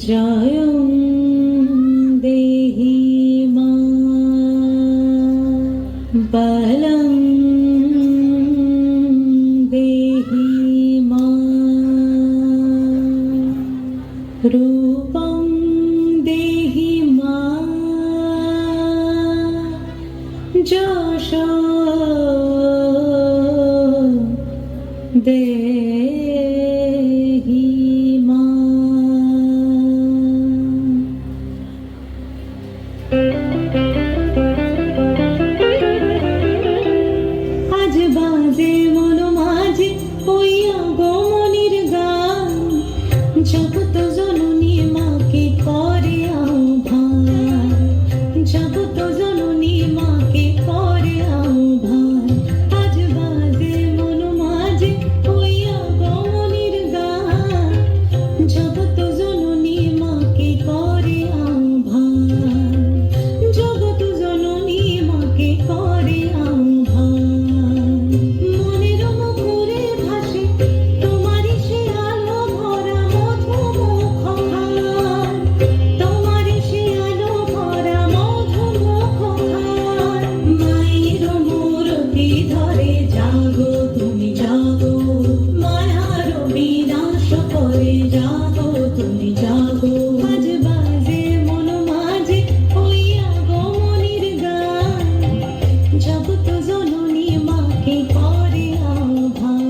জয়ং দেহি মা বলং দেহি মা রূপং দেহি মা যশ দেহি মা। আজ বাজে মন মাঝে ওই আগমনীর গান, জগৎ জননী মাকে করে আহ্বান, জগৎ জননী মাকে করে আহ্বান। আজ বাজে মন মাঝে ওই আগমনীর গান, জগৎ জননী মাকে করে আহ্বান, জগৎ জননী মাকে করে আহ্বান। মনের মুখরে ভাসে তোমারই সে আলো ভরা মধুমুখ খান, তোমারই সে আলো ভরা মধুমুখ খান। মায়ের মূরতি ধরে জাগো তুমি জাগো, মায়ার বিনাশ করে জাগো তুমি জাগো। আজ বাজে মন মাঝে ওই আগমনীর গান, জগৎ জননী মাকে করে আহ্বান।